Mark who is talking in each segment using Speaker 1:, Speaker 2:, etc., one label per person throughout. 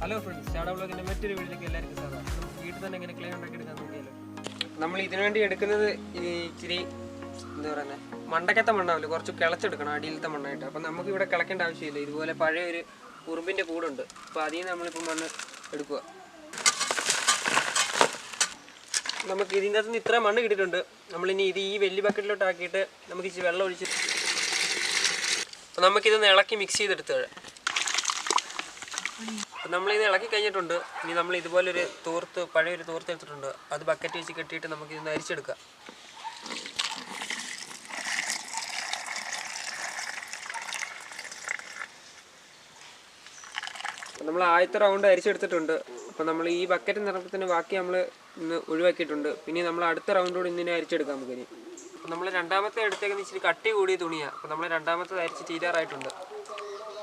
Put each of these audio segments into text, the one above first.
Speaker 1: Hello friends, ചാട വ്ളോഗിൻ്റെ മറ്റൊരു വീട്ടിലേക്ക് എല്ലാവർക്കും സ്വാഗതം. നമുക്ക് വീട്ടിൽ തന്നെ എങ്ങനെ ക്ലേ ഉണ്ടാക്കിയെടുക്കാൻ നോക്കിയാലോ. നമ്മൾ ഇതിനു വേണ്ടി എടുക്കുന്നത് ഇച്ചിരി എന്താ പറയുന്നത്, മണ്ടക്കത്തെ മണ്ണാവില്ല, കുറച്ച് കിളച്ചെടുക്കണം അടിയിലത്തെ മണ്ണായിട്ട്. അപ്പം നമുക്ക് ഇവിടെ കിളക്കേണ്ട ആവശ്യമില്ല. ഇതുപോലെ പഴയ ഒരു ഉറുമ്പിൻ്റെ കൂടുണ്ട്. അപ്പോൾ അതിൽ നിന്ന് നമ്മളിപ്പോൾ മണ്ണ് എടുക്കുക. നമുക്ക് ഇതിൻ്റെ അകത്ത് നിന്ന് ഇത്ര മണ്ണ് കിട്ടിയിട്ടുണ്ട്. നമ്മളിനി ഇത് ഈ വലിയ ബക്കറ്റിലോട്ട് ആക്കിയിട്ട് നമുക്ക് ഇച്ചിരി വെള്ളം ഒഴിച്ച് അപ്പോൾ നമുക്കിതൊന്ന് ഇളക്കി മിക്സ് ചെയ്തെടുത്ത് നമ്മളിത് ഇളക്കി കഴിഞ്ഞിട്ടുണ്ട്. ഇനി നമ്മൾ ഇതുപോലൊരു പഴയൊരു തോർത്ത് എടുത്തിട്ടുണ്ട്. അത് ബക്കറ്റ് വെച്ച് കെട്ടിയിട്ട് നമുക്കിതൊന്ന് അരിച്ചെടുക്കാം. നമ്മൾ ആദ്യത്തെ റൗണ്ട് അരിച്ചെടുത്തിട്ടുണ്ട്. അപ്പോൾ നമ്മൾ ഈ ബക്കറ്റ് നിറപ്പത്തിന് ബാക്കി നമ്മൾ ഇന്ന് ഒഴിവാക്കിയിട്ടുണ്ട്. പിന്നെ നമ്മൾ അടുത്ത റൗണ്ടോട് ഇന്നിനെ അരിച്ചെടുക്കാം നമുക്കിനി. അപ്പോൾ നമ്മൾ രണ്ടാമത്തെ എടുത്തേക്കുന്ന ഇച്ചിരി കട്ടി കൂടിയ തുണിയാണ്. അപ്പോൾ നമ്മൾ രണ്ടാമത്തെ അരിച്ച് തീരാറായിട്ടുണ്ട്.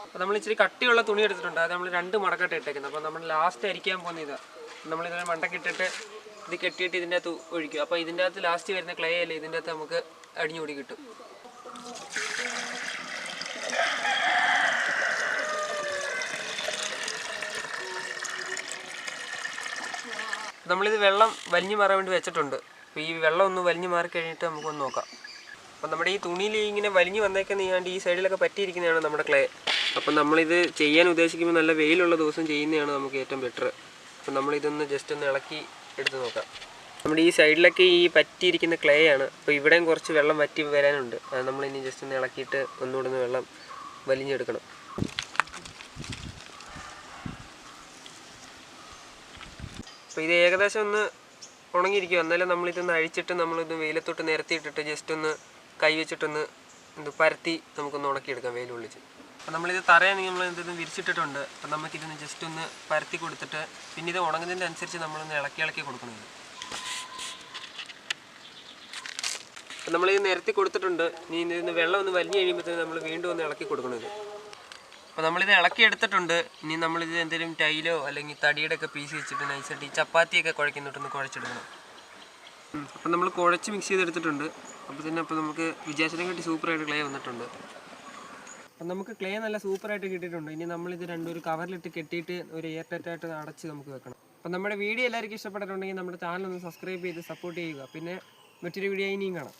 Speaker 1: അപ്പോൾ നമ്മൾ ഇച്ചിരി കട്ടിയുള്ള തുണി എടുത്തിട്ടുണ്ട്. അത് നമ്മൾ 2 മടക്കായിട്ട് ഇട്ടേക്കുന്നത്. അപ്പോൾ നമ്മൾ ലാസ്റ്റ് അരിക്കാൻ പോകുന്ന ഇതാണ്. നമ്മളിതിനെ മണ്ടക്കിട്ടിട്ട് ഇത് കെട്ടിയിട്ട് ഇതിൻ്റെ അകത്ത് ഒഴിക്കും. അപ്പോൾ ഇതിൻ്റെ അകത്ത് ലാസ്റ്റ് വരുന്ന ക്ലേ അല്ലേ ഇതിൻ്റെ അകത്ത് നമുക്ക് അടിഞ്ഞുകൂടി കിട്ടും. നമ്മളിത് വെള്ളം വലിഞ്ഞു മാറാൻ വേണ്ടി വെച്ചിട്ടുണ്ട്. അപ്പോൾ ഈ വെള്ളം ഒന്ന് വലിഞ്ഞു മാറി കഴിഞ്ഞിട്ട് നമുക്കൊന്ന് നോക്കാം. അപ്പോൾ നമ്മുടെ ഈ തുണിയിൽ ഇങ്ങനെ വലിഞ്ഞു വന്നേക്കുന്ന ഈ സൈഡിലൊക്കെ പറ്റിയിരിക്കുന്നതാണ് നമ്മുടെ ക്ലേ. അപ്പം നമ്മളിത് ചെയ്യാൻ ഉദ്ദേശിക്കുമ്പോൾ നല്ല വെയിലുള്ള ദിവസം ചെയ്യുന്നതാണ് നമുക്ക് ഏറ്റവും ബെറ്റർ. അപ്പം നമ്മളിതൊന്ന് ജസ്റ്റ് ഒന്ന് ഇളക്കി എടുത്ത് നോക്കാം. നമ്മുടെ ഈ സൈഡിലൊക്കെ ഈ പറ്റിയിരിക്കുന്ന ക്ലേ ആണ്. അപ്പോൾ ഇവിടെയും കുറച്ച് വെള്ളം വറ്റി വരാനുണ്ട്. അത് നമ്മളിനി ജസ്റ്റ് ഒന്ന് ഇളക്കിയിട്ട് ഒന്നുകൂടെ ഒന്ന് വെള്ളം വലിഞ്ഞെടുക്കണം. അപ്പോൾ ഇത് ഏകദേശം ഒന്ന് ഉണങ്ങിയിരിക്കും. എന്നാലും നമ്മളിതൊന്ന് അഴിച്ചിട്ട് നമ്മളിത് വെയിലത്തോട്ട് നിരത്തിയിട്ടിട്ട് ജസ്റ്റ് ഒന്ന് കൈ വെച്ചിട്ടൊന്ന് പരത്തി നമുക്കൊന്ന് ഉണക്കിയെടുക്കാം വെയിൽ കൊള്ളിച്ച്. അപ്പോൾ നമ്മളിത് തറയാണെങ്കിൽ നമ്മൾ ഇതൊന്ന് വിരിച്ചിട്ടിട്ടുണ്ട്. അപ്പോൾ നമുക്കിതൊന്ന് ജസ്റ്റ് ഒന്ന് പരത്തി കൊടുത്തിട്ട് പിന്നെ ഇത് ഉണങ്ങുന്നതിൻ്റെ അനുസരിച്ച് നമ്മളൊന്ന് ഇളക്കി കൊടുക്കണം. അപ്പോൾ നമ്മളിത് നിരത്തി കൊടുത്തിട്ടുണ്ട്. ഇനി ഇതിന് വെള്ളം ഒന്ന് വലിഞ്ഞ് കഴിയുമ്പോഴത്തേക്ക് നമ്മൾ വീണ്ടും ഒന്ന് ഇളക്കി കൊടുക്കണത്. അപ്പോൾ നമ്മളിത് ഇളക്കി എടുത്തിട്ടുണ്ട്. ഇനി നമ്മളിത് എന്തെങ്കിലും ടൈലോ അല്ലെങ്കിൽ തടിയുടെ ഒക്കെ പീസ് വെച്ചിട്ട് നൈസായിട്ട് ഈ ചപ്പാത്തിയൊക്കെ കുഴക്കുന്നിട്ടൊന്ന് കുഴച്ചെടുക്കണം. അപ്പോൾ നമ്മൾ കുഴച്ച് മിക്സ് ചെയ്തെടുത്തിട്ടുണ്ട്. അപ്പോൾ നമുക്ക് വിചാരിച്ചതിനെ കാട്ടി സൂപ്പറായിട്ട് ക്ലേ വന്നിട്ടുണ്ട്. അപ്പം നമുക്ക് ക്ലേ നല്ല സൂപ്പറായിട്ട് കിട്ടിയിട്ടുണ്ട്. ഇനി നമ്മളിത് ഒരു കവറിലിട്ട് കെട്ടിയിട്ട് ഒരു എയർ ടൈറ്റായിട്ട് അടച്ച് നമുക്ക് വെക്കണം. അപ്പം നമ്മുടെ വീഡിയോ എല്ലാവർക്കും ഇഷ്ടപ്പെട്ടിട്ടുണ്ടെങ്കിൽ നമ്മുടെ ചാനൽ ഒന്ന് സബ്സ്ക്രൈബ് ചെയ്ത് സപ്പോർട്ട് ചെയ്യുക. പിന്നെ മറ്റൊരു വീഡിയോ ഇനിയും കാണാം.